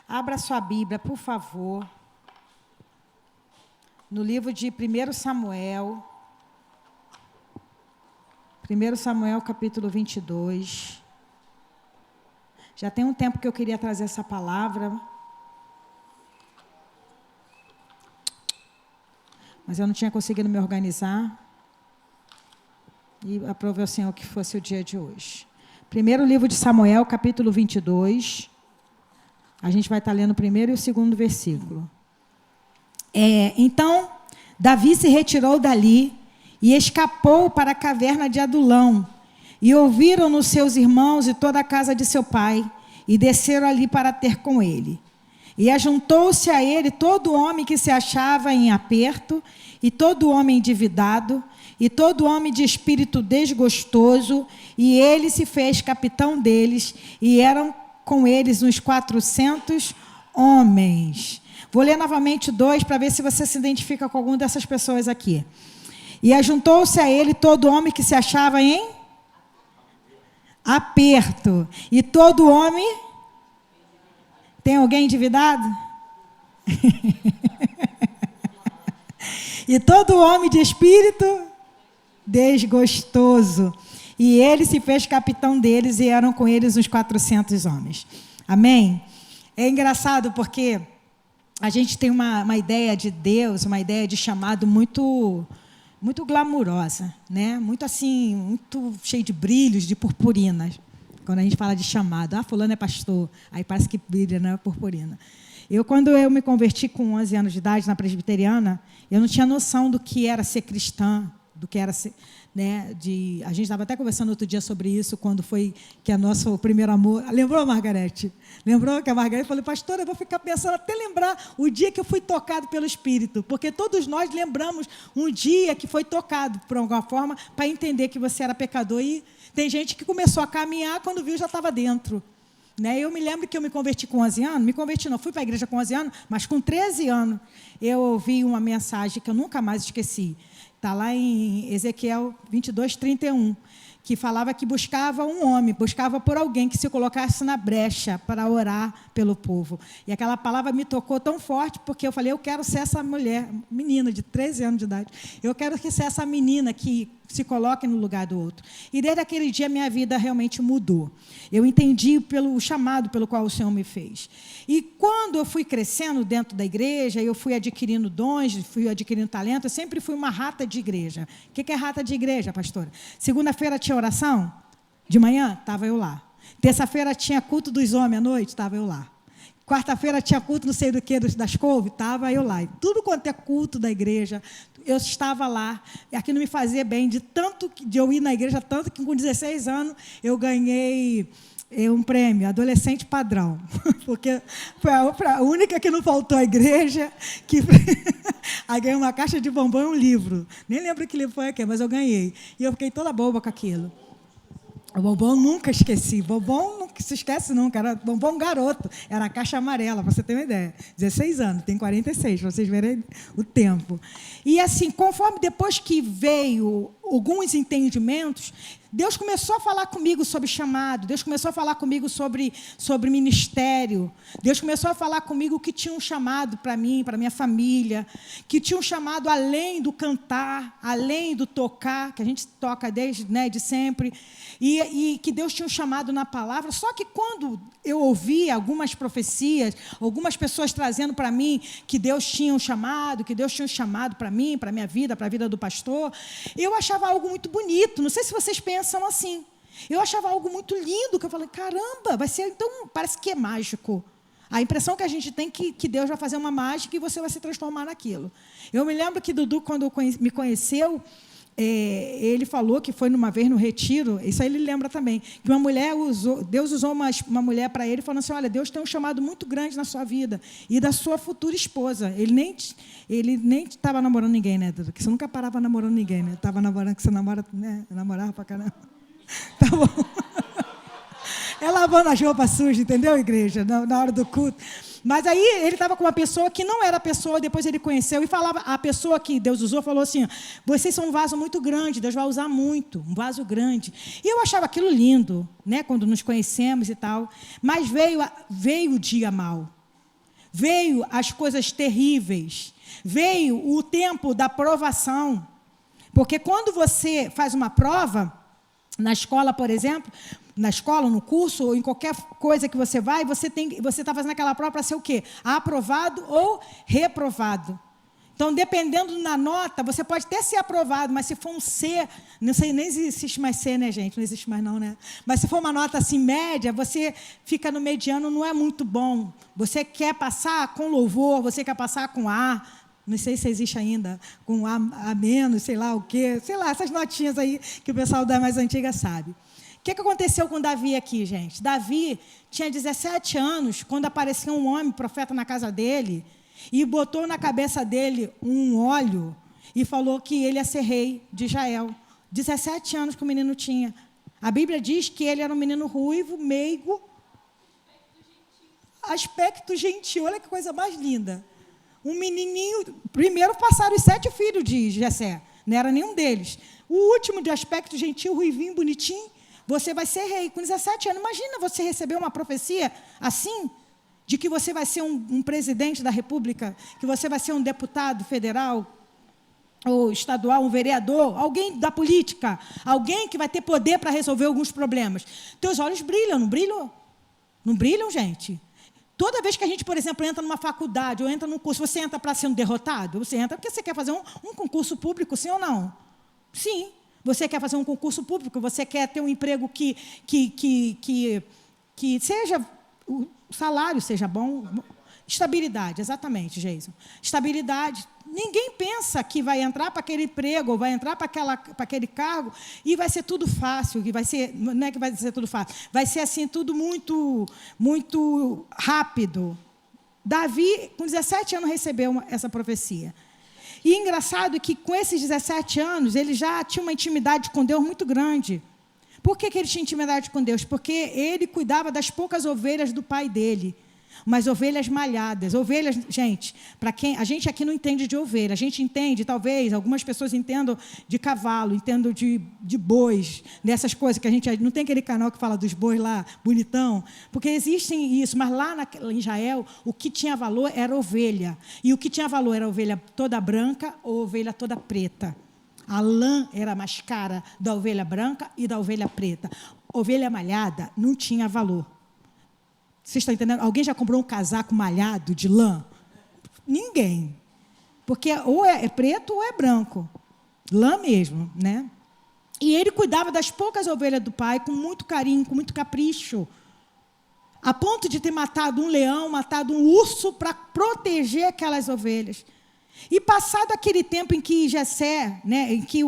Abra sua Bíblia, por favor, no livro de 1 Samuel. 1 Samuel, capítulo 22. Já tem um tempo que eu queria trazer essa palavra, mas eu não tinha conseguido me organizar. E aprovei ao Senhor que fosse o dia de hoje. Primeiro livro de Samuel, capítulo 22. A gente vai estar lendo o primeiro e o segundo versículo. Então, Davi se retirou dali e escapou para a caverna de Adulão. E ouviram-no seus irmãos e toda a casa de seu pai, e desceram ali para ter com ele. E ajuntou-se a ele todo homem que se achava em aperto, e todo homem endividado, e todo homem de espírito desgostoso, e ele se fez capitão deles, e eram com eles uns 400 homens. Vou ler novamente 2 para ver se você se identifica com alguma dessas pessoas aqui. E ajuntou-se a ele todo homem que se achava em aperto. E todo homem... Tem alguém endividado? E todo homem de espírito desgostoso. E ele se fez capitão deles e eram com eles uns 400 homens. Amém? É engraçado porque a gente tem uma ideia de Deus, uma ideia de chamado muito glamurosa, né? Muito assim, muito cheio de brilhos, de purpurinas. Quando a gente fala de chamado, fulano é pastor, aí parece que brilha, né? Purpurina. Quando eu me converti com 11 anos de idade na presbiteriana, eu não tinha noção do que era ser cristã, do que era ser... Né, a gente estava até conversando outro dia sobre isso, quando foi que é nosso primeiro amor. Lembrou, Margarete? Lembrou que a Margarete falou, pastora, eu vou ficar pensando até lembrar o dia que eu fui tocado pelo Espírito, porque todos nós lembramos um dia que foi tocado, por alguma forma, para entender que você era pecador. E tem gente que começou a caminhar, quando viu, já estava dentro. Né? Eu me lembro que eu me converti com 11 anos, fui para a igreja com 11 anos, mas com 13 anos eu ouvi uma mensagem que eu nunca mais esqueci. Está lá em Ezequiel 22, 31, que falava que buscava um homem, buscava por alguém que se colocasse na brecha para orar pelo povo. E aquela palavra me tocou tão forte, porque eu falei, eu quero ser essa mulher, menina de 13 anos de idade, eu quero ser essa menina que se coloque no lugar do outro. E desde aquele dia minha vida realmente mudou. Eu entendi pelo chamado pelo qual o Senhor me fez. E quando eu fui crescendo dentro da igreja, eu fui adquirindo dons, fui adquirindo talento, eu sempre fui uma rata de igreja. O que é rata de igreja, pastora? Segunda-feira tinha oração? De manhã? Estava eu lá. Terça-feira tinha culto dos homens à noite? Estava eu lá. Quarta-feira tinha culto não sei do que, das couves? Estava eu lá. E tudo quanto é culto da igreja, eu estava lá. E aquilo me fazia bem, de eu ir na igreja, tanto que com 16 anos eu ganhei um prêmio, adolescente padrão. Porque foi a única que não faltou à igreja, que aí ganhei uma caixa de bombom e um livro. Nem lembro que livro foi aquele, mas eu ganhei. E eu fiquei toda boba com aquilo. O bombom nunca esqueci. Bombom não se esquece nunca. Era bombom garoto. Era a caixa amarela, para você ter uma ideia. 16 anos, tem 46, para vocês verem o tempo. E assim, conforme depois que veio alguns entendimentos, Deus começou a falar comigo sobre chamado, Deus começou a falar comigo sobre ministério, Deus começou a falar comigo que tinha um chamado para mim, para minha família, que tinha um chamado além do cantar, além do tocar, que a gente toca desde de sempre, e que Deus tinha um chamado na palavra. Só que quando eu ouvi algumas profecias, algumas pessoas trazendo para mim que Deus tinha um chamado, para mim, para a minha vida, para a vida do pastor, eu achava algo muito bonito. Não sei se vocês pensam assim. Eu achava algo muito lindo, que eu falei, caramba, vai ser, então, parece que é mágico. A impressão que a gente tem que Deus vai fazer uma mágica e você vai se transformar naquilo. Eu me lembro que Dudu, quando me conheceu, ele falou que foi numa vez no retiro, isso aí ele lembra também, que Deus usou uma mulher para ele, falando assim, olha, Deus tem um chamado muito grande na sua vida e da sua futura esposa. Ele nem estava namorando ninguém, né, Dudu? Porque você nunca parava namorando ninguém, né? Estava namorando, que você namora, né? Namorava pra caramba. Tá bom. É lavando as roupas sujas, entendeu, igreja? Na hora do culto. Mas aí ele estava com uma pessoa que não era a pessoa, depois ele conheceu e falava, a pessoa que Deus usou falou assim, vocês são um vaso muito grande, Deus vai usar muito, um vaso grande. E eu achava aquilo lindo, né, quando nos conhecemos e tal, mas veio o dia mau. veio as coisas terríveis, veio o tempo da provação. Porque quando você faz uma prova, na escola, por exemplo, na escola, no curso, ou em qualquer coisa que você vai, você está fazendo aquela prova para ser o quê? Aprovado ou reprovado. Então, dependendo da nota, você pode até ser aprovado, mas se for um C, não sei, nem existe mais C, né, gente? Não existe mais não, né? Mas se for uma nota assim média, você fica no mediano, não é muito bom. Você quer passar com louvor, você quer passar com A, não sei se existe ainda, com A menos, sei lá o quê, sei lá, essas notinhas aí que o pessoal da mais antiga sabe. O que aconteceu com Davi aqui, gente? Davi tinha 17 anos, quando apareceu um homem, profeta, na casa dele, e botou na cabeça dele um óleo e falou que ele ia ser rei de Israel. 17 anos que o menino tinha. A Bíblia diz que ele era um menino ruivo, meigo, aspecto gentil. Olha que coisa mais linda. Um menininho. Primeiro passaram os 7 filhos de Jessé, não era nenhum deles. O último, de aspecto gentil, ruivinho, bonitinho, você vai ser rei com 17 anos. Imagina você receber uma profecia assim, de que você vai ser um presidente da República, que você vai ser um deputado federal ou estadual, um vereador, alguém da política, alguém que vai ter poder para resolver alguns problemas. Teus olhos brilham, não brilham? Não brilham, gente? Toda vez que a gente, por exemplo, entra numa faculdade ou entra num curso, você entra para ser um derrotado? Você entra porque você quer fazer um concurso público, sim ou não? Sim. Você quer fazer um concurso público, você quer ter um emprego que seja... o salário seja bom. Estabilidade, exatamente, Jason. Estabilidade. Ninguém pensa que vai entrar para aquele emprego, ou vai entrar para aquele cargo, e vai ser tudo fácil, que vai ser, não é que vai ser tudo fácil, vai ser assim, tudo muito, muito rápido. Davi, com 17 anos, recebeu essa profecia. E engraçado que, com esses 17 anos, ele já tinha uma intimidade com Deus muito grande. Por que ele tinha intimidade com Deus? Porque ele cuidava das poucas ovelhas do pai dele. Mas ovelhas malhadas. Ovelhas, gente, para quem a gente aqui não entende de ovelha, a gente entende, talvez, algumas pessoas entendam de cavalo, entendam de bois, dessas coisas que a gente... Não tem aquele canal que fala dos bois lá, bonitão? Porque existem isso, mas lá em Israel, o que tinha valor era ovelha. E o que tinha valor era a ovelha toda branca ou ovelha toda preta. A lã era mais cara da ovelha branca e da ovelha preta. Ovelha malhada não tinha valor. Vocês estão entendendo? Alguém já comprou um casaco malhado de lã? Ninguém. Porque ou é preto ou é branco. Lã mesmo, né? E ele cuidava das poucas ovelhas do pai com muito carinho, com muito capricho. A ponto de ter matado um leão, matado um urso para proteger aquelas ovelhas. E passado aquele tempo em que Jessé, né, em que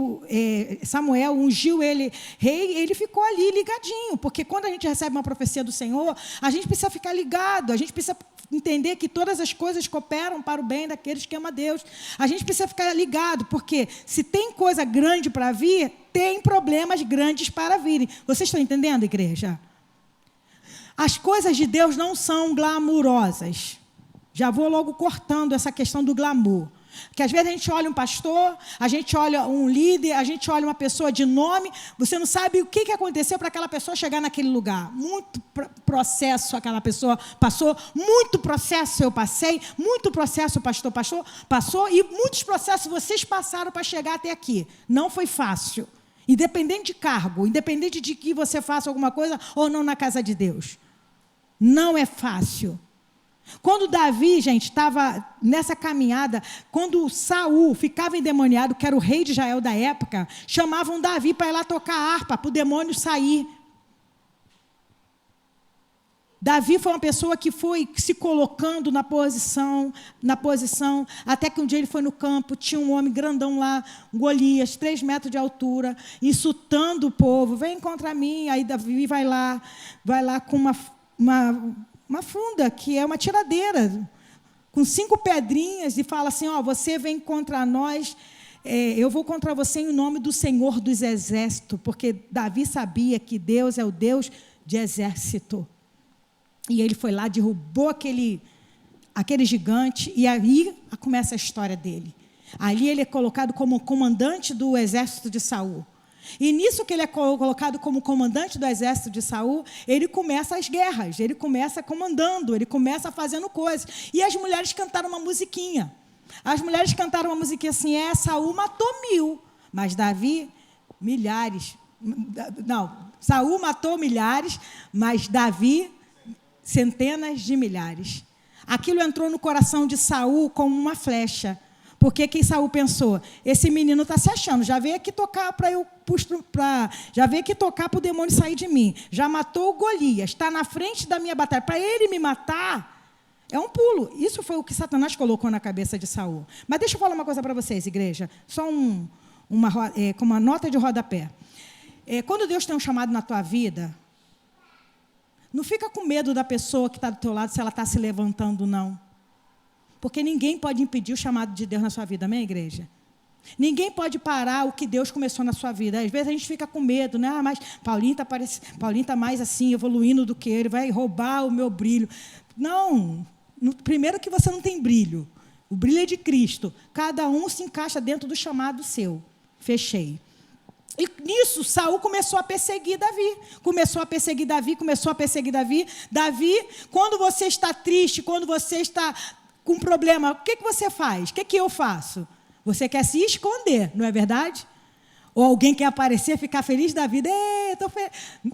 Samuel ungiu ele rei, ele ficou ali ligadinho, porque quando a gente recebe uma profecia do Senhor, a gente precisa ficar ligado, a gente precisa entender que todas as coisas cooperam para o bem daqueles que amam a Deus. A gente precisa ficar ligado, porque se tem coisa grande para vir, tem problemas grandes para virem. Vocês estão entendendo, igreja? As coisas de Deus não são glamourosas. Já vou logo cortando essa questão do glamour. Porque às vezes a gente olha um pastor, a gente olha um líder, a gente olha uma pessoa de nome, você não sabe o que aconteceu para aquela pessoa chegar naquele lugar. Muito processo aquela pessoa passou, muito processo eu passei, muito processo o pastor passou e muitos processos vocês passaram para chegar até aqui. Não foi fácil. Independente de cargo, independente de que você faça alguma coisa ou não na casa de Deus. Não é fácil. Quando Davi, gente, estava nessa caminhada, quando Saul ficava endemoniado, que era o rei de Israel da época, chamavam Davi para ir lá tocar harpa, para o demônio sair. Davi foi uma pessoa que foi se colocando na posição, até que um dia ele foi no campo, tinha um homem grandão lá, Golias, 3 metros de altura, insultando o povo, vem contra mim. Aí Davi vai lá com uma funda, que é uma tiradeira, com 5 pedrinhas, e fala assim, você vem contra nós, eu vou contra você em nome do Senhor dos Exércitos, porque Davi sabia que Deus é o Deus de exército. E ele foi lá, derrubou aquele gigante, e aí começa a história dele. Ali ele é colocado como comandante do exército de Saul. E nisso que ele é colocado como comandante do exército de Saul, ele começa as guerras, ele começa comandando, ele começa fazendo coisas. E as mulheres cantaram uma musiquinha. As mulheres cantaram uma musiquinha assim, Saul matou 1000, mas Davi, milhares. Não, Saul matou milhares, mas Davi, centenas de milhares. Aquilo entrou no coração de Saul como uma flecha. Porque que Saul pensou? Esse menino está se achando, já veio aqui tocar já veio aqui tocar para o demônio sair de mim. Já matou o Golias, está na frente da minha batalha. Para ele me matar, é um pulo. Isso foi o que Satanás colocou na cabeça de Saul. Mas deixa eu falar uma coisa para vocês, igreja. Só com uma nota de rodapé. Quando Deus tem um chamado na tua vida, não fica com medo da pessoa que está do teu lado, se ela está se levantando, não. Porque ninguém pode impedir o chamado de Deus na sua vida, amém, igreja? Ninguém pode parar o que Deus começou na sua vida. Às vezes a gente fica com medo, né? Mas Paulinho está mais assim, evoluindo do que ele, vai roubar o meu brilho. Não, primeiro que você não tem brilho. O brilho é de Cristo. Cada um se encaixa dentro do chamado seu. Fechei. E nisso, Saul começou a perseguir Davi. Davi, quando você está triste, quando você está com problema, o que você faz? O que eu faço? Você quer se esconder, não é verdade? Ou alguém quer aparecer, ficar feliz da vida?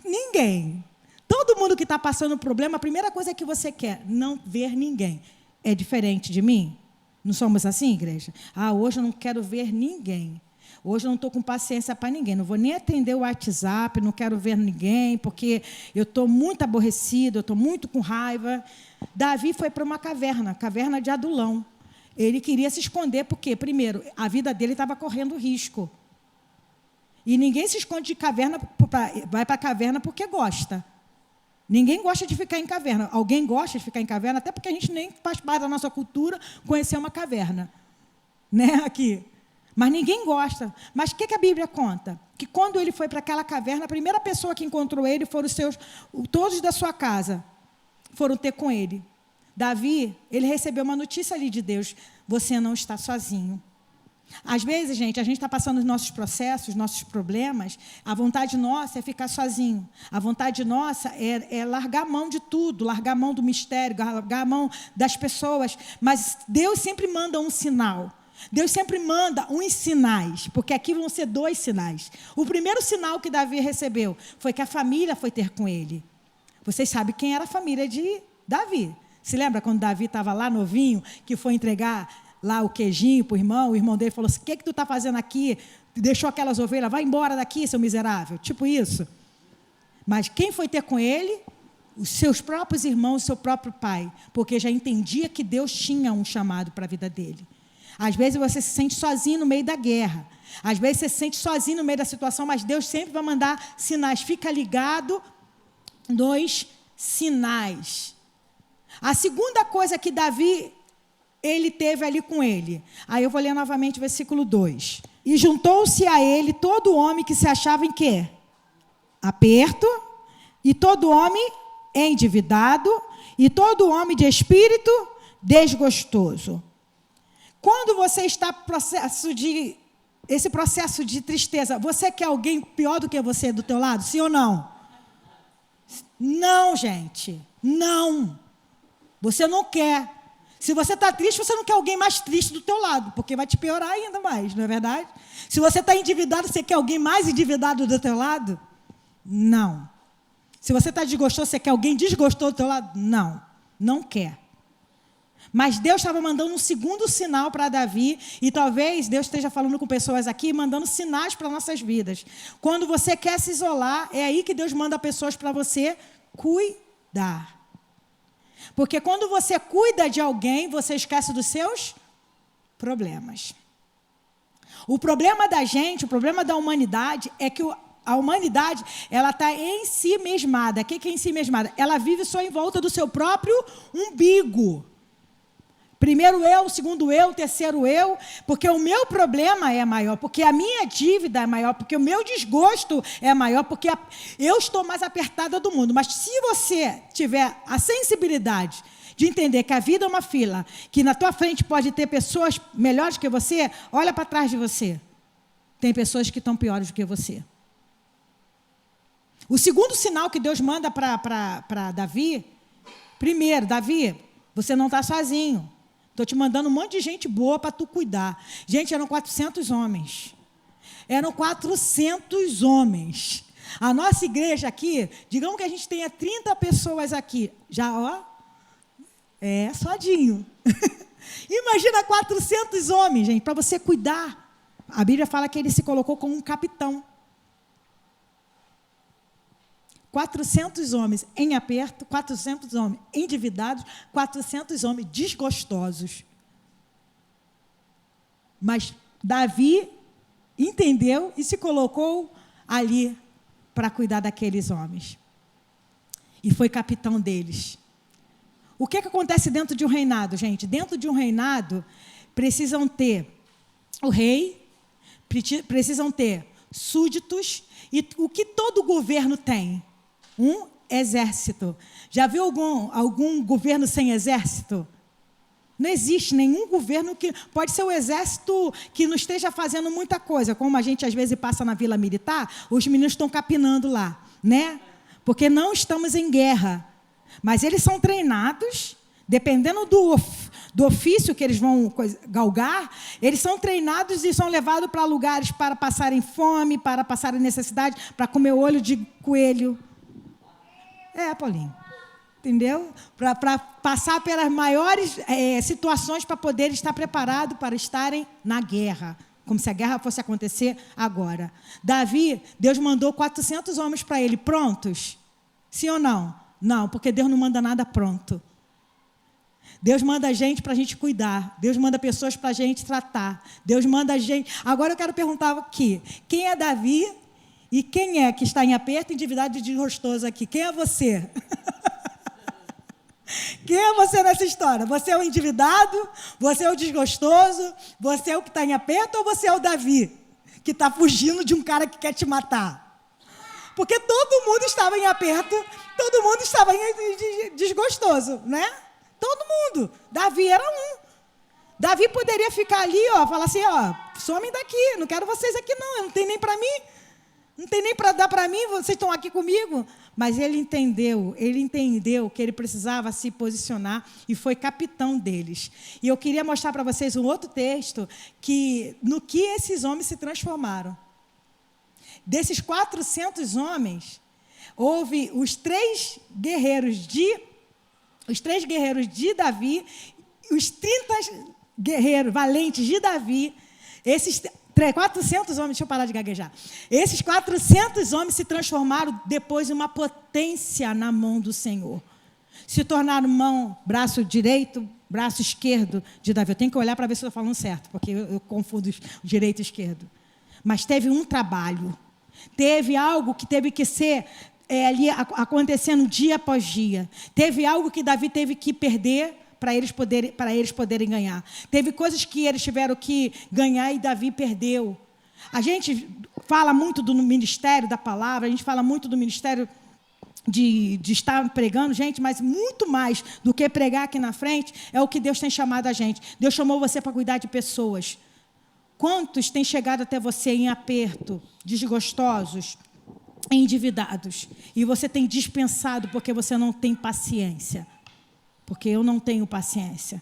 Ninguém. Todo mundo que está passando problema, a primeira coisa que você quer, não ver ninguém. É diferente de mim? Não somos assim, igreja? Hoje eu não quero ver ninguém. Hoje eu não estou com paciência para ninguém. Não vou nem atender o WhatsApp, não quero ver ninguém, porque eu estou muito aborrecido, eu estou muito com raiva. Davi foi para uma caverna de Adulão. Ele queria se esconder, porque, primeiro, a vida dele estava correndo risco. E ninguém se esconde de caverna, vai para a caverna porque gosta. Ninguém gosta de ficar em caverna. Alguém gosta de ficar em caverna, até porque a gente nem faz parte da nossa cultura conhecer uma caverna. Né, aqui. Mas ninguém gosta. Mas o que a Bíblia conta? Que quando ele foi para aquela caverna, a primeira pessoa que encontrou ele foram todos da sua casa. Foram ter com ele. Davi, ele recebeu uma notícia ali de Deus. Você não está sozinho. Às vezes, gente, a gente está passando os nossos processos, nossos problemas. A vontade nossa é ficar sozinho. A vontade nossa é largar a mão de tudo, largar a mão do mistério, largar a mão das pessoas. Mas Deus sempre manda um sinal. Deus sempre manda uns sinais, porque aqui vão ser 2 sinais. O primeiro sinal que Davi recebeu foi que a família foi ter com ele. Vocês sabem quem era a família de Davi. Se lembra quando Davi estava lá novinho, que foi entregar lá o queijinho para o irmão dele falou assim, o que tu está fazendo aqui? Deixou aquelas ovelhas, vai embora daqui, seu miserável. Tipo isso. Mas quem foi ter com ele? Os seus próprios irmãos, o seu próprio pai. Porque já entendia que Deus tinha um chamado para a vida dele. Às vezes você se sente sozinho no meio da guerra. Às vezes você se sente sozinho no meio da situação, mas Deus sempre vai mandar sinais. Fica ligado nos sinais. A segunda coisa que Davi, ele teve ali com ele. Aí eu vou ler novamente o versículo 2. E juntou-se a ele todo homem que se achava em quê? Aperto, e todo homem endividado, e todo homem de espírito desgostoso. Quando você está esse processo de tristeza, você quer alguém pior do que você do teu lado? Sim ou não? Não, gente. Não. Você não quer. Se você está triste, você não quer alguém mais triste do teu lado, porque vai te piorar ainda mais, não é verdade? Se você está endividado, você quer alguém mais endividado do teu lado? Não. Se você está desgostoso, você quer alguém desgostoso do teu lado? Não. Não quer. Mas Deus estava mandando um segundo sinal para Davi, e talvez Deus esteja falando com pessoas aqui, mandando sinais para nossas vidas. Quando você quer se isolar, é aí que Deus manda pessoas para você cuidar. Porque quando você cuida de alguém, você esquece dos seus problemas. O problema da gente, o problema da humanidade, é que a humanidade, ela está em si mesmada. O que é em si mesmada? Ela vive só em volta do seu próprio umbigo. Primeiro eu, segundo eu, terceiro eu, porque o meu problema é maior, porque a minha dívida é maior, porque o meu desgosto é maior, porque eu estou mais apertada do mundo. Mas se você tiver a sensibilidade de entender que a vida é uma fila, que na tua frente pode ter pessoas melhores que você, olha para trás de você. Tem pessoas que estão piores do que você. O segundo sinal que Deus manda para Davi, primeiro, Davi, você não está sozinho. Estou te mandando um monte de gente boa para tu cuidar. Gente, eram 400 homens. Eram 400 homens. A nossa igreja aqui, digamos que a gente tenha 30 pessoas aqui. Já, ó, sodinho. Imagina 400 homens, gente, para você cuidar. A Bíblia fala que ele se colocou como um capitão. 400 homens em aperto, 400 homens endividados, 400 homens desgostosos. Mas Davi entendeu e se colocou ali para cuidar daqueles homens. E foi capitão deles. O que acontece dentro de um reinado, gente? Dentro de um reinado, precisam ter o rei, precisam ter súditos, e o que todo governo tem? Um exército. Já viu algum governo sem exército? Não existe nenhum governo que... Pode ser o exército que não esteja fazendo muita coisa, como a gente às vezes passa na Vila Militar, os meninos estão capinando lá, né? Porque não estamos em guerra. Mas eles são treinados, dependendo do ofício que eles vão galgar, eles são treinados e são levados para lugares para passarem fome, para passarem necessidade, para comer olho de coelho. Paulinho. Entendeu? Para passar pelas maiores situações para poder estar preparado para estarem na guerra. Como se a guerra fosse acontecer agora. Davi, Deus mandou 400 homens para ele, prontos? Sim ou não? Não, porque Deus não manda nada pronto. Deus manda gente para a gente cuidar. Deus manda pessoas para a gente tratar. Deus manda gente... Agora eu quero perguntar aqui, quem é Davi e quem é que está em aperto, endividado e desgostoso aqui? Quem é você? Quem é você nessa história? Você é o endividado? Você é o desgostoso? Você é o que está em aperto ou você é o Davi, que está fugindo de um cara que quer te matar? Porque todo mundo estava em aperto, todo mundo estava desgostoso, né? Todo mundo. Davi era um. Davi poderia ficar ali, falar assim, some daqui, não quero vocês aqui não tem nem para mim. Não tem nem para dar para mim, vocês estão aqui comigo. Mas ele entendeu que ele precisava se posicionar e foi capitão deles. E eu queria mostrar para vocês um outro texto no que esses homens se transformaram. Desses 400 homens, houve os três guerreiros de Davi, os 30 guerreiros valentes de Davi, esses 400 homens, deixa eu parar de gaguejar. Esses 400 homens se transformaram depois em uma potência na mão do Senhor. Se tornaram braço direito, braço esquerdo de Davi. Eu tenho que olhar para ver se eu estou falando certo, porque eu confundo o direito e esquerdo. Mas teve um trabalho. Teve algo que teve que ser ali acontecendo dia após dia. Teve algo que Davi teve que perder para eles poderem ganhar. Teve coisas que eles tiveram que ganhar e Davi perdeu. A gente fala muito do ministério da palavra, a gente fala muito do ministério de estar pregando, gente, mas muito mais do que pregar aqui na frente é o que Deus tem chamado a gente. Deus chamou você para cuidar de pessoas. Quantos têm chegado até você em aperto, desgostosos, endividados, e você tem dispensado porque você não tem paciência? Porque eu não tenho paciência.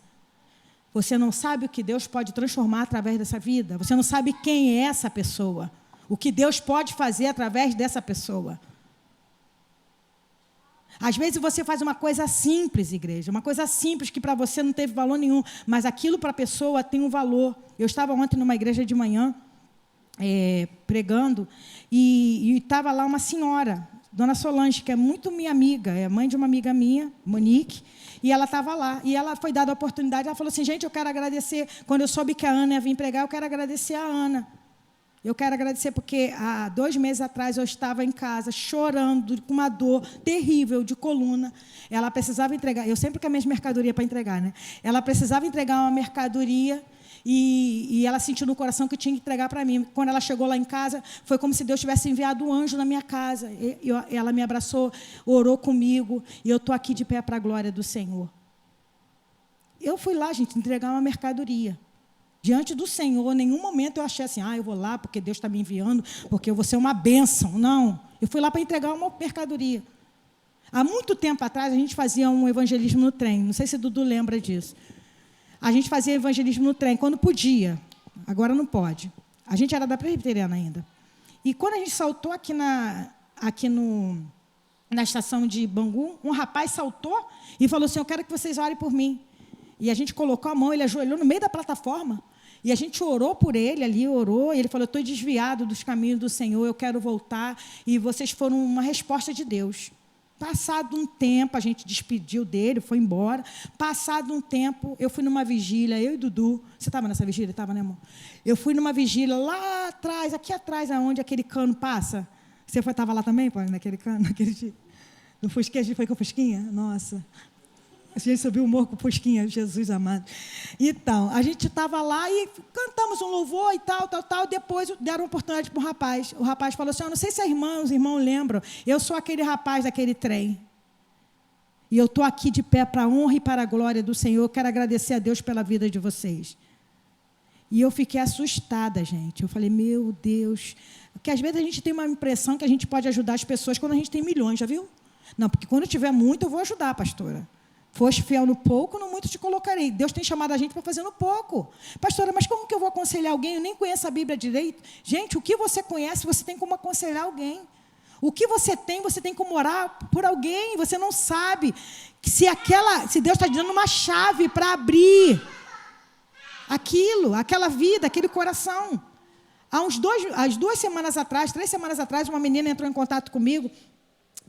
Você não sabe o que Deus pode transformar através dessa vida. Você não sabe quem é essa pessoa. O que Deus pode fazer através dessa pessoa. Às vezes você faz uma coisa simples, igreja. Uma coisa simples que para você não teve valor nenhum. Mas aquilo para a pessoa tem um valor. Eu estava ontem numa igreja de manhã, pregando, e estava lá uma senhora, Dona Solange, que é muito minha amiga, é mãe de uma amiga minha, Monique, e ela estava lá, e ela foi dada a oportunidade, ela falou assim, gente, eu quero agradecer, quando eu soube que a Ana ia vir pregar, eu quero agradecer a Ana. Eu quero agradecer porque há 2 meses atrás eu estava em casa chorando, com uma dor terrível de coluna. Ela precisava entregar, eu sempre com as minhas mercadorias para entregar, né? Ela precisava entregar uma mercadoria e ela sentiu no coração que tinha que entregar para mim. Quando ela chegou lá em casa, foi como se Deus tivesse enviado um anjo na minha casa. Ela me abraçou, orou comigo e eu estou aqui de pé para a glória do Senhor. Eu fui lá, gente, entregar uma mercadoria. Diante do Senhor, em nenhum momento eu achei assim, eu vou lá porque Deus está me enviando, porque eu vou ser uma bênção. Não, Eu fui lá para entregar uma mercadoria. Há muito tempo atrás, a gente fazia um evangelismo no trem. Não sei se o Dudu lembra disso. A gente fazia evangelismo no trem, quando podia. Agora não pode. A gente era da presbiteriana ainda. E quando a gente saltou aqui na estação de Bangu, um rapaz saltou e falou assim, eu quero que vocês orem por mim. E a gente colocou a mão, ele ajoelhou no meio da plataforma, e a gente orou por ele ali, orou, e ele falou, estou desviado dos caminhos do Senhor, eu quero voltar, e vocês foram uma resposta de Deus. Passado um tempo, a gente despediu dele, foi embora. Passado um tempo, eu fui numa vigília, eu e Dudu. Você estava nessa vigília? Estava, né, amor? Eu fui numa vigília lá atrás, aqui atrás, aonde aquele cano passa. Você estava lá também, pai, naquele cano? Naquele dia? No Fusquinha, a gente foi com o Fusquinha? Nossa. A gente subiu o morro com o Fusquinha, Jesus amado. Então, a gente estava lá e cantamos um louvor e tal. Depois deram oportunidade para o rapaz. O rapaz falou assim, eu não sei se os irmãos lembram, eu sou aquele rapaz daquele trem. E eu estou aqui de pé para a honra e para a glória do Senhor. Eu quero agradecer a Deus pela vida de vocês. E eu fiquei assustada, gente. Eu falei, meu Deus. Porque às vezes a gente tem uma impressão que a gente pode ajudar as pessoas quando a gente tem milhões, já viu? Não, porque quando eu tiver muito, eu vou ajudar, pastora. Foste fiel no pouco, no muito te colocarei. Deus tem chamado a gente para fazer no pouco. Pastora, mas como que eu vou aconselhar alguém? Eu nem conheço a Bíblia direito. Gente, o que você conhece, você tem como aconselhar alguém. O que você tem como orar por alguém. Você não sabe se Deus está te dando uma chave para abrir aquela vida, aquele coração. Há 2 semanas atrás, 3 semanas atrás, uma menina entrou em contato comigo.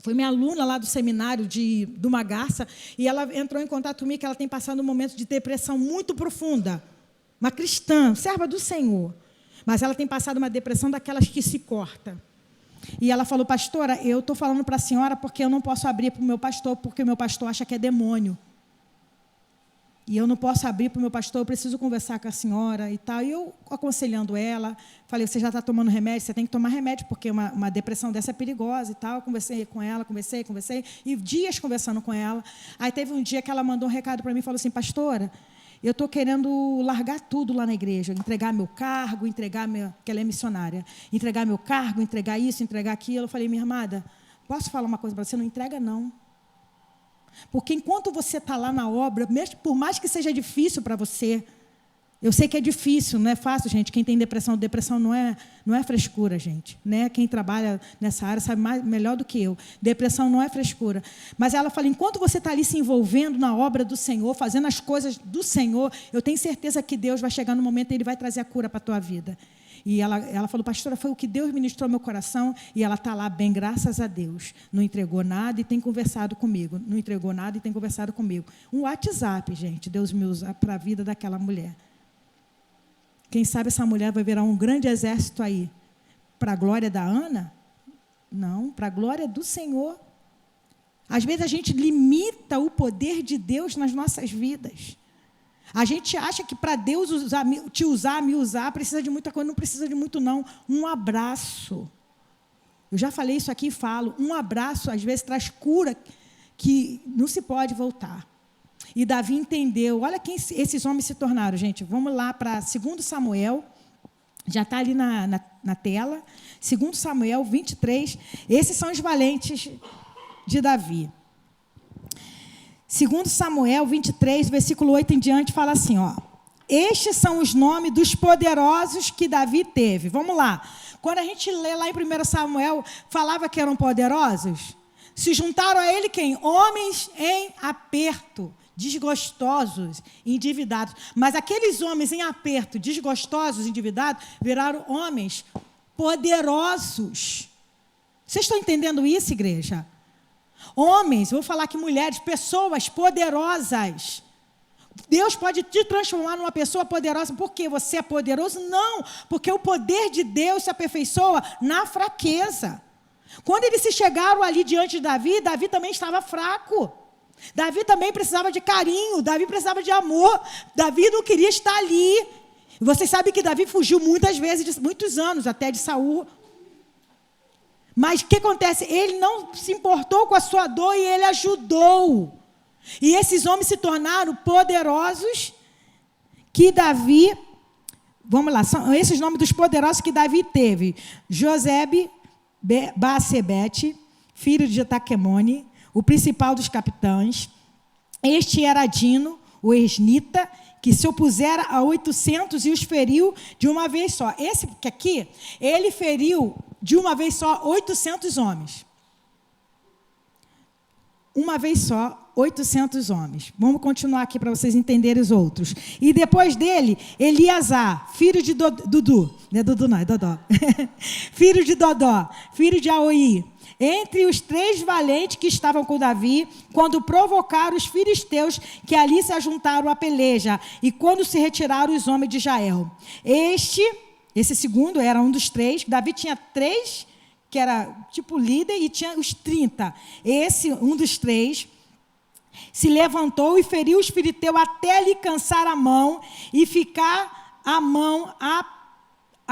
Foi minha aluna lá do seminário do Magarça, e ela entrou em contato comigo que ela tem passado um momento de depressão muito profunda. Uma cristã, serva do Senhor. Mas ela tem passado uma depressão daquelas que se corta. E ela falou, pastora, eu estou falando para a senhora porque eu não posso abrir para o meu pastor, porque o meu pastor acha que é demônio. E eu não posso abrir para o meu pastor, eu preciso conversar com a senhora e tal. E eu, aconselhando ela, falei, você já está tomando remédio? Você tem que tomar remédio, porque uma depressão dessa é perigosa e tal. Conversei com ela, conversei, e dias conversando com ela. Aí teve um dia que ela mandou um recado para mim, falou assim, pastora, eu estou querendo largar tudo lá na igreja, entregar meu cargo, que ela é missionária, entregar meu cargo, entregar isso, entregar aquilo. Eu falei, minha amada, posso falar uma coisa para você? Não entrega, não. Porque enquanto você está lá na obra, mesmo, por mais que seja difícil para você, eu sei que é difícil, não é fácil, gente. Quem tem depressão não é frescura, gente. Né? Quem trabalha nessa área sabe melhor do que eu. Depressão não é frescura. Mas ela fala, enquanto você está ali se envolvendo na obra do Senhor, fazendo as coisas do Senhor, eu tenho certeza que Deus vai chegar no momento e Ele vai trazer a cura para a tua vida. E ela falou, pastora, foi o que Deus ministrou ao meu coração, e ela está lá bem, graças a Deus. Não entregou nada e tem conversado comigo. Não entregou nada e tem conversado comigo. Um WhatsApp, gente, Deus me usa para a vida daquela mulher. Quem sabe essa mulher vai virar um grande exército aí. Para a glória da Ana? Não, para a glória do Senhor. Às vezes a gente limita o poder de Deus nas nossas vidas. A gente acha que para Deus me usar, precisa de muita coisa. Não precisa de muito, não. Um abraço. Eu já falei isso aqui e falo. Um abraço, às vezes, traz cura que não se pode voltar. E Davi entendeu. Olha quem esses homens se tornaram, gente. Vamos lá para 2 Samuel. Já está ali na tela. 2 Samuel 23. Esses são os valentes de Davi. 2 Samuel 23, versículo 8 em diante, fala assim, ó. Estes são os nomes dos poderosos que Davi teve. Vamos lá. Quando a gente lê lá em 1 Samuel, falava que eram poderosos. Se juntaram a ele quem? Homens em aperto, desgostosos, endividados. Mas aqueles homens em aperto, desgostosos, endividados, viraram homens poderosos. Vocês estão entendendo isso, igreja? Homens, vou falar aqui mulheres, pessoas poderosas. Deus pode te transformar numa pessoa poderosa porque você é poderoso? Não, porque o poder de Deus se aperfeiçoa na fraqueza. Quando eles se chegaram ali diante de Davi, Davi também estava fraco. Davi também precisava de carinho, Davi precisava de amor. Davi não queria estar ali. Vocês sabem que Davi fugiu muitas vezes, muitos anos até de Saul. Mas o que acontece? Ele não se importou com a sua dor e ele ajudou. E esses homens se tornaram poderosos que Davi... Vamos lá, são esses nomes dos poderosos que Davi teve. Josebe, Baasebete, filho de Taquemone, o principal dos capitães. Este era Adino, o esnita, que se opusera a 800 e os feriu de uma vez só. Esse que aqui, ele feriu de uma vez só 800 homens. Uma vez só, 800 homens. Vamos continuar aqui para vocês entenderem os outros. E depois dele, Eleazar, filho de Dudu. Não é Dudu, não, é Dodó. Filho de Dodó, filho de Aoi. Entre os 3 valentes que estavam com Davi, quando provocaram os filisteus que ali se ajuntaram à peleja, e quando se retiraram os homens de Israel. Esse segundo era um dos 3. Davi tinha 3, que era tipo líder, e tinha os 30. Esse, um dos 3, se levantou e feriu os filisteus até lhe cansar a mão e ficar a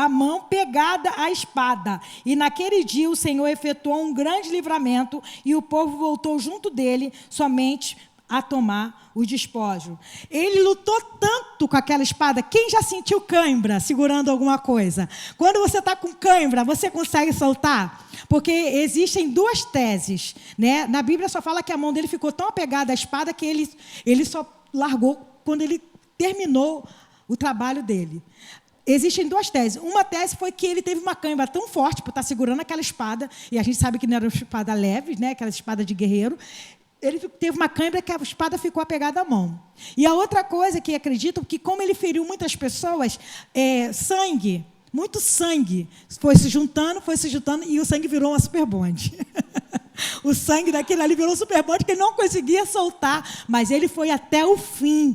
mão pegada à espada. E naquele dia o Senhor efetuou um grande livramento e o povo voltou junto dele somente a tomar o despojo. Ele lutou tanto com aquela espada. Quem já sentiu cãibra segurando alguma coisa? Quando você está com cãibra, você consegue soltar? Porque existem 2 teses, né? Na Bíblia só fala que a mão dele ficou tão apegada à espada que ele só largou quando ele terminou o trabalho dele. Existem 2 teses. Uma tese foi que ele teve uma cãibra tão forte por estar segurando aquela espada, e a gente sabe que não era uma espada leve, né? Aquela espada de guerreiro. Ele teve uma cãibra que a espada ficou apegada à mão. E a outra coisa que acredito, que como ele feriu muitas pessoas, sangue, muito sangue, foi se juntando, e o sangue virou uma superbonde. O sangue daquele ali virou um superbonde que ele não conseguia soltar, mas ele foi até o fim.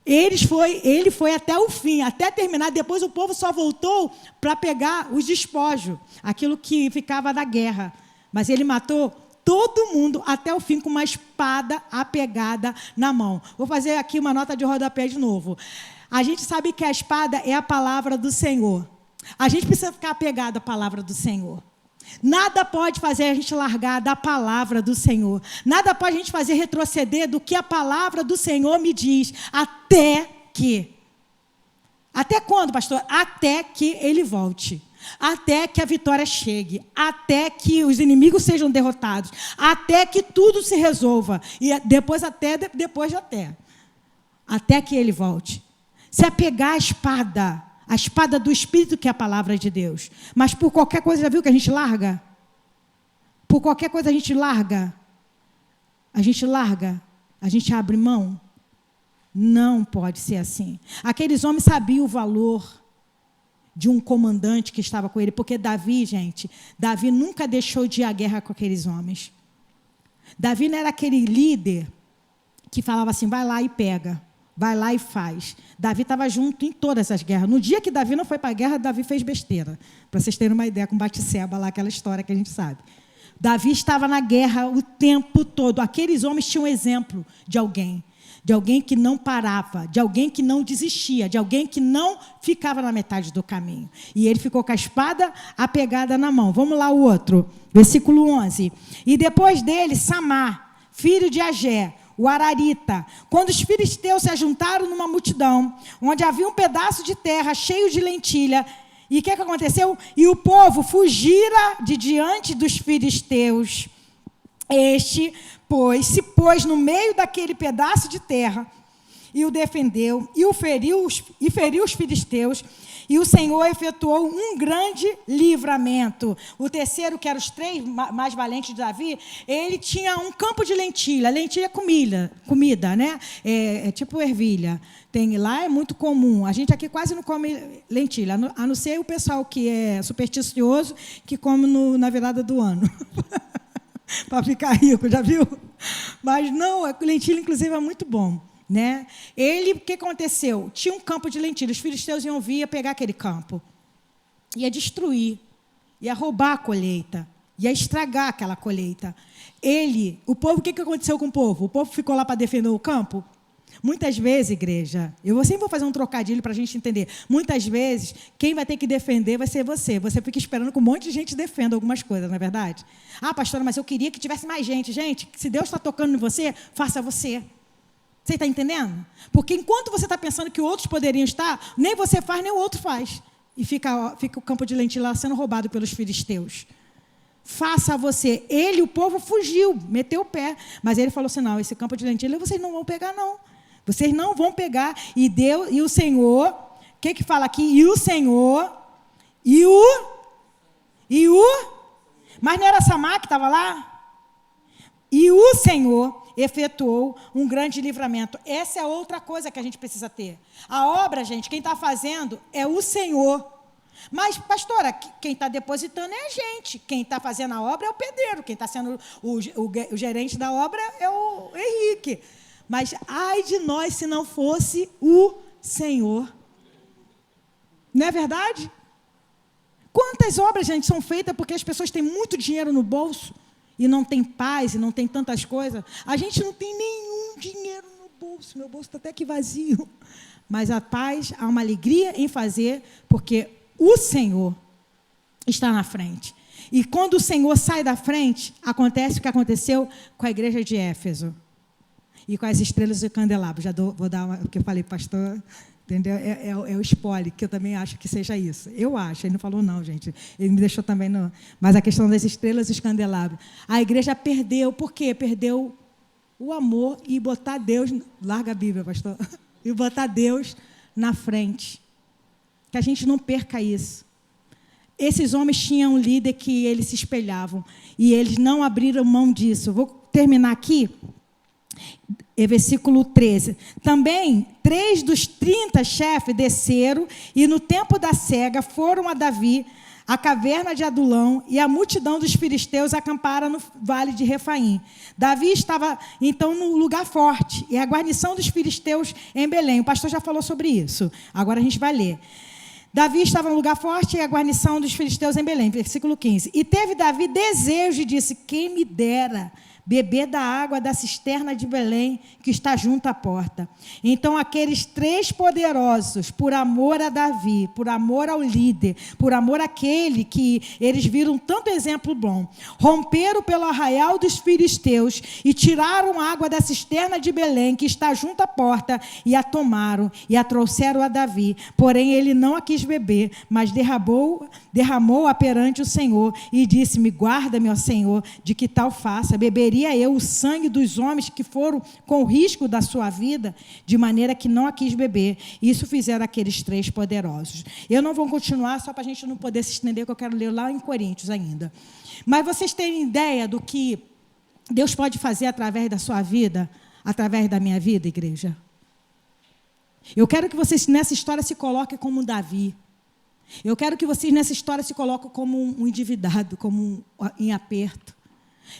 Ele foi até o fim, até terminar. Depois o povo só voltou para pegar os despojos, aquilo que ficava da guerra. Mas ele matou todo mundo até o fim com uma espada apegada na mão. Vou fazer aqui uma nota de rodapé de novo. A gente sabe que a espada é a palavra do Senhor. A gente precisa ficar apegado à palavra do Senhor. Nada pode fazer a gente largar da palavra do Senhor. Nada pode a gente fazer retroceder do que a palavra do Senhor me diz. Até que. Até quando, pastor? Até que ele volte. Até que a vitória chegue. Até que os inimigos sejam derrotados. Até que tudo se resolva. E depois de até. Até que ele volte. Se apegar à espada. A espada do Espírito, que é a palavra de Deus. Mas por qualquer coisa, já viu que a gente larga? Por qualquer coisa a gente larga. A gente abre mão. Não pode ser assim. Aqueles homens sabiam o valor de um comandante que estava com ele. Porque Davi, gente, Davi nunca deixou de ir à guerra com aqueles homens. Davi não era aquele líder que falava assim, vai lá e pega. Vai lá e faz. Davi estava junto em todas as guerras. No dia que Davi não foi para a guerra, Davi fez besteira. Para vocês terem uma ideia, com Batseba, lá, aquela história que a gente sabe. Davi estava na guerra o tempo todo. Aqueles homens tinham exemplo de alguém que não parava, de alguém que não desistia, de alguém que não ficava na metade do caminho. E ele ficou com a espada apegada na mão. Vamos lá o outro, versículo 11. E depois dele, Samar, filho de Agé, o Ararita, quando os filisteus se ajuntaram numa multidão, onde havia um pedaço de terra cheio de lentilha, e o que aconteceu? E o povo fugira de diante dos filisteus. Este, pois, se pôs no meio daquele pedaço de terra, e o defendeu, e feriu os filisteus, e o Senhor efetuou um grande livramento. O terceiro, que eram os 3 mais valentes de Davi, ele tinha um campo de lentilha. Lentilha é comida, né? É tipo ervilha. Lá é muito comum. A gente aqui quase não come lentilha, a não ser o pessoal que é supersticioso, que come na virada do ano. Para ficar rico, já viu? Mas não, a lentilha, inclusive, é muito bom. Né? O que aconteceu? Tinha um campo de lentilha, os filisteus iam vir, ia pegar aquele campo, ia destruir, ia roubar a colheita, ia estragar aquela colheita. O povo, o que aconteceu com o povo? O povo ficou lá para defender o campo? Muitas vezes, igreja, eu sempre vou fazer um trocadilho para a gente entender, muitas vezes, quem vai ter que defender vai ser você. Você fica esperando que um monte de gente defenda algumas coisas, não é verdade? Ah, pastora, mas eu queria que tivesse mais gente. Gente, se Deus está tocando em você, faça você. Você está entendendo? Porque enquanto você está pensando que outros poderiam estar, nem você faz, nem o outro faz. e fica o campo de lentilha lá sendo roubado pelos filisteus. Faça você. Ele, o povo, fugiu, meteu o pé. Mas ele falou assim, não, esse campo de lentilha vocês não vão pegar, não. Vocês não vão pegar. E Deus, e o Senhor, o que fala aqui? E o Senhor, mas não era Samar que estava lá? E o Senhor efetuou um grande livramento. Essa é outra coisa que a gente precisa ter. A obra, gente, quem está fazendo é o Senhor. Mas, pastora, quem está depositando é a gente. Quem está fazendo a obra é o pedreiro. Quem está sendo o gerente da obra é o Henrique. Mas, ai de nós se não fosse o Senhor. Não é verdade? Quantas obras, gente, são feitas porque as pessoas têm muito dinheiro no bolso e não tem paz e não tem tantas coisas? A gente não tem nenhum dinheiro no bolso. Meu bolso está até aqui vazio. Mas a paz, há uma alegria em fazer, porque o Senhor está na frente. E quando o Senhor sai da frente, acontece o que aconteceu com a igreja de Éfeso. E com as estrelas do candelabro. Vou dar o que eu falei, pastor, entendeu? É o spoiler, que eu também acho que seja isso. Eu acho, ele não falou não, gente. Ele me deixou também no... Mas a questão das estrelas e os candelabros. A igreja perdeu, por quê? Perdeu o amor e botar Deus... Larga a Bíblia, pastor. E botar Deus na frente. Que a gente não perca isso. Esses homens tinham um líder que eles se espelhavam. E eles não abriram mão disso. Vou terminar aqui. Versículo 13. Também 3 dos 30 chefes desceram e no tempo da cega foram a Davi, a caverna de Adulão, e a multidão dos filisteus acamparam no vale de Refaim. Davi estava, então, no lugar forte, e a guarnição dos filisteus em Belém. O pastor já falou sobre isso. Agora a gente vai ler. Davi estava no lugar forte e a guarnição dos filisteus em Belém. Versículo 15. E teve Davi desejo e disse, quem me dera beber da água da cisterna de Belém, que está junto à porta. Então, aqueles 3 poderosos, por amor a Davi, por amor ao líder, por amor àquele que eles viram tanto exemplo bom, romperam pelo arraial dos filisteus e tiraram a água da cisterna de Belém, que está junto à porta, e a tomaram e a trouxeram a Davi. Porém, ele não a quis beber, mas derramou-a perante o Senhor e disse-me, guarda-me, ó Senhor, de que tal faça, beberia eu o sangue dos homens que foram com o risco da sua vida, de maneira que não a quis beber. Isso fizeram aqueles 3 poderosos. Eu não vou continuar, só para a gente não poder se estender, que eu quero ler lá em Coríntios ainda. Mas vocês têm ideia do que Deus pode fazer através da sua vida, através da minha vida, igreja? Eu quero que vocês nessa história se coloquem como Davi. Eu quero que vocês nessa história se coloquem como um endividado, como em aperto.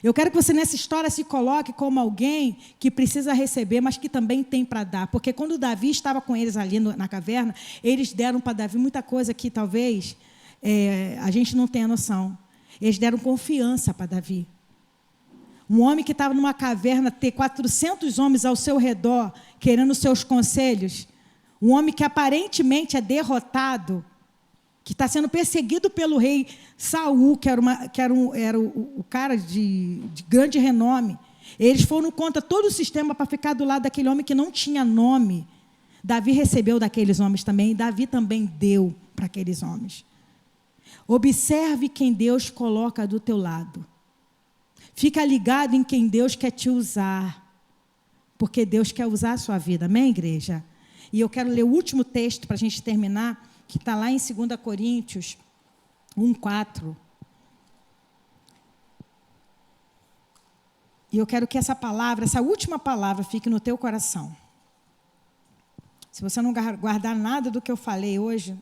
Eu quero que você nessa história se coloque como alguém que precisa receber, mas que também tem para dar. Porque quando Davi estava com eles ali na caverna, eles deram para Davi muita coisa que talvez a gente não tenha noção. Eles deram confiança para Davi. Um homem que estava numa caverna, ter 400 homens ao seu redor, querendo os seus conselhos. Um homem que aparentemente é derrotado, que está sendo perseguido pelo rei Saul, que era o cara de grande renome. Eles foram contra todo o sistema para ficar do lado daquele homem que não tinha nome. Davi recebeu daqueles homens também, e Davi também deu para aqueles homens. Observe quem Deus coloca do teu lado. Fica ligado em quem Deus quer te usar, porque Deus quer usar a sua vida. Amém, igreja? E eu quero ler o último texto para a gente terminar, que está lá em 2 Coríntios 1:4. E eu quero que essa última palavra, fique no teu coração. Se você não guardar nada do que eu falei hoje,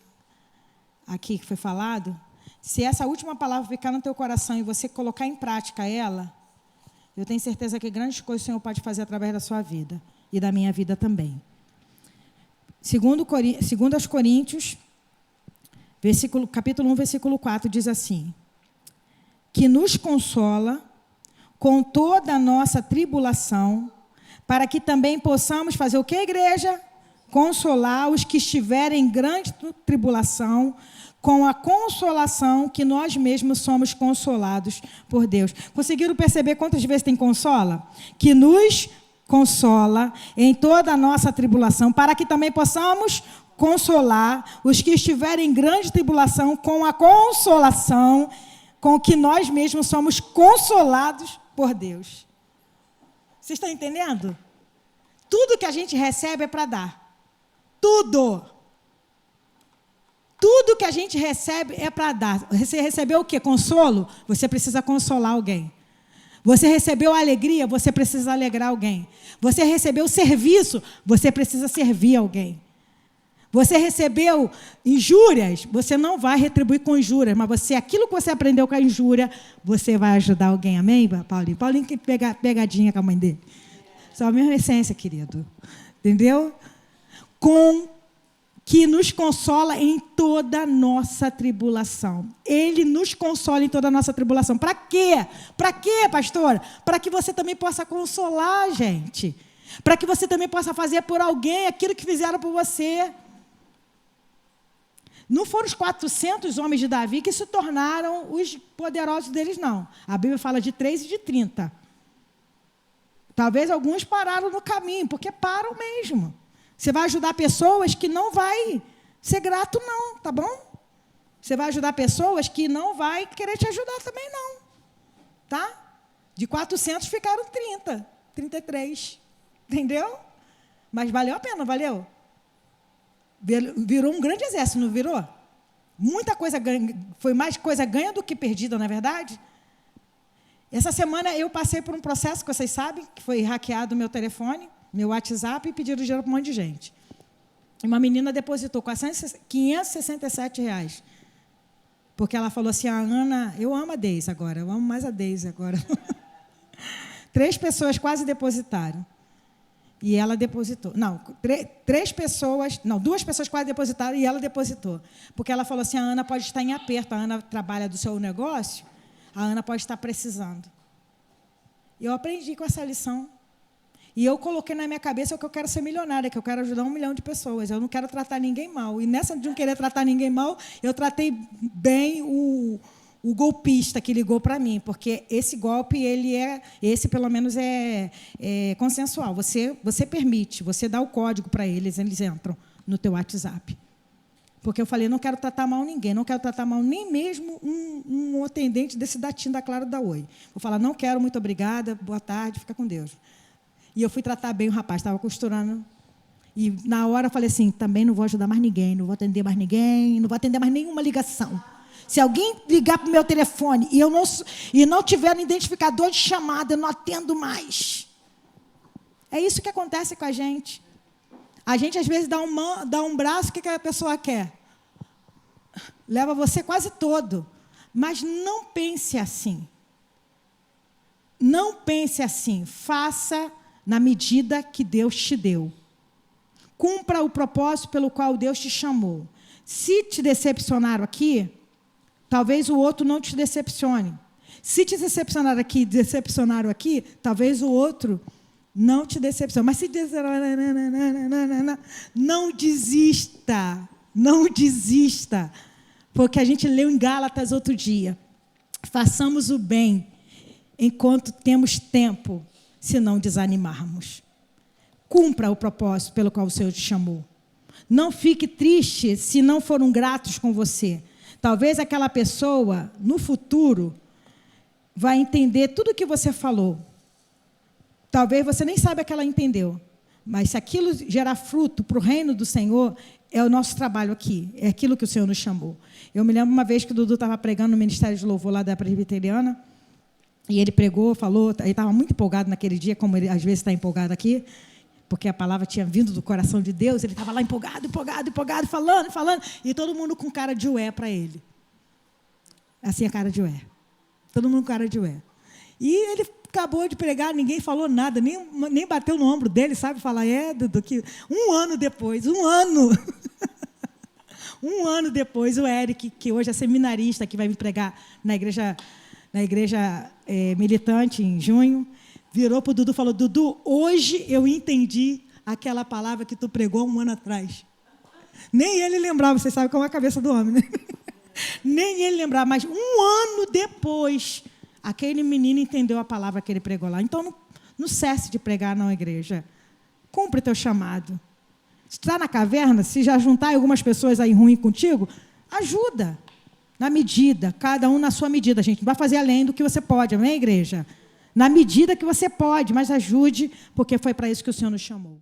aqui que foi falado, se essa última palavra ficar no teu coração e você colocar em prática ela, eu tenho certeza que grandes coisas o Senhor pode fazer através da sua vida e da minha vida também. 2 Coríntios, capítulo 1, versículo 4, diz assim, que nos consola com toda a nossa tribulação, para que também possamos fazer o que, igreja? Consolar os que estiverem em grande tribulação, com a consolação que nós mesmos somos consolados por Deus. Conseguiram perceber quantas vezes tem consola? Que nos consola em toda a nossa tribulação, para que também possamos consolar os que estiverem em grande tribulação com a consolação com que nós mesmos somos consolados por Deus. Vocês estão entendendo? Tudo que a gente recebe é para dar. Tudo. Tudo que a gente recebe é para dar. Você recebeu o quê? Consolo? Você precisa consolar alguém. Você recebeu alegria? Você precisa alegrar alguém. Você recebeu serviço? Você precisa servir alguém. Você recebeu injúrias? Você não vai retribuir com injúrias, mas aquilo que você aprendeu com a injúria, você vai ajudar alguém. Amém, Paulinho? Paulinho que pegadinha com a mãe dele. Só a mesma essência, querido. Entendeu? Que nos consola em toda a nossa tribulação. Ele nos consola em toda a nossa tribulação. Para quê? Para quê, pastora? Para que você também possa consolar, gente. Para que você também possa fazer por alguém aquilo que fizeram por você. Não foram os 400 homens de Davi que se tornaram os poderosos deles, não. A Bíblia fala de 3 e de 30. Talvez alguns pararam no caminho, porque param mesmo. Você vai ajudar pessoas que não vai ser grato, não, tá bom? Você vai ajudar pessoas que não vai querer te ajudar também, não. Tá? De 400 ficaram 30, 33. Entendeu? Mas valeu a pena, valeu? Virou um grande exército, não virou? Muita coisa ganha, foi mais coisa ganha do que perdida, não é verdade? Essa semana eu passei por um processo que vocês sabem, que foi hackeado o meu telefone, meu WhatsApp, e pediram dinheiro para um monte de gente. Uma menina depositou R$567. Porque ela falou assim, a Ana, eu amo a Deise agora, eu amo mais a Deise agora. 3 pessoas quase depositaram. E ela depositou. Não, 2 pessoas quase depositaram e ela depositou. Porque ela falou assim, a Ana pode estar em aperto, a Ana trabalha do seu negócio, a Ana pode estar precisando. E eu aprendi com essa lição. E eu coloquei na minha cabeça que eu quero ser milionária, que eu quero ajudar 1 milhão de pessoas. Eu não quero tratar ninguém mal. E nessa de não querer tratar ninguém mal, eu tratei bem o golpista que ligou para mim, porque esse golpe, esse pelo menos é consensual. Você permite, você dá o código para eles entram no teu WhatsApp. Porque eu falei, não quero tratar mal ninguém, não quero tratar mal nem mesmo um atendente desse datinho da Clara da Oi. Vou falar, não quero, muito obrigada, boa tarde, fica com Deus. E eu fui tratar bem o rapaz, estava costurando. E na hora eu falei assim, também não vou ajudar mais ninguém, não vou atender mais ninguém, não vou atender mais nenhuma ligação. Se alguém ligar para o meu telefone e não tiver um identificador de chamada, eu não atendo mais. É isso que acontece com a gente. A gente, às vezes, dá um braço, o que a pessoa quer? Leva você quase todo. Mas não pense assim. Não pense assim. Faça na medida que Deus te deu. Cumpra o propósito pelo qual Deus te chamou. Se te decepcionaram aqui, talvez o outro não te decepcione. Se te decepcionaram aqui, talvez o outro não te decepcione. Mas se não desista. Não desista. Porque a gente leu em Gálatas outro dia. Façamos o bem enquanto temos tempo, se não desanimarmos. Cumpra o propósito pelo qual o Senhor te chamou. Não fique triste se não foram gratos com você. Talvez aquela pessoa, no futuro, vai entender tudo o que você falou. Talvez você nem saiba que ela entendeu. Mas se aquilo gerar fruto para o reino do Senhor, é o nosso trabalho aqui. É aquilo que o Senhor nos chamou. Eu me lembro uma vez que o Dudu estava pregando no Ministério de Louvor lá da Presbiteriana. E ele pregou, falou, ele estava muito empolgado naquele dia, como ele às vezes está empolgado aqui, porque a palavra tinha vindo do coração de Deus, ele estava lá empolgado, falando, e todo mundo com cara de ué para ele. Assim a cara de ué. Todo mundo com cara de ué. E ele acabou de pregar, ninguém falou nada, nem bateu no ombro dele, sabe? Falar, Dudu, que 1 ano depois, 1 ano... 1 ano depois, o Eric, que hoje é seminarista, que vai me pregar na igreja militante em junho, virou para o Dudu e falou, Dudu, hoje eu entendi aquela palavra que tu pregou 1 ano atrás. Nem ele lembrava, você sabe como é a cabeça do homem, né? Nem ele lembrava, mas 1 ano depois, aquele menino entendeu a palavra que ele pregou lá. Então, não cesse de pregar na igreja. Cumpre teu chamado. está na caverna, se já juntar algumas pessoas aí ruins contigo, ajuda. Na medida, cada um na sua medida, gente. Não vai fazer além do que você pode, amém, igreja? Na medida que você pode, mas ajude, porque foi para isso que o Senhor nos chamou.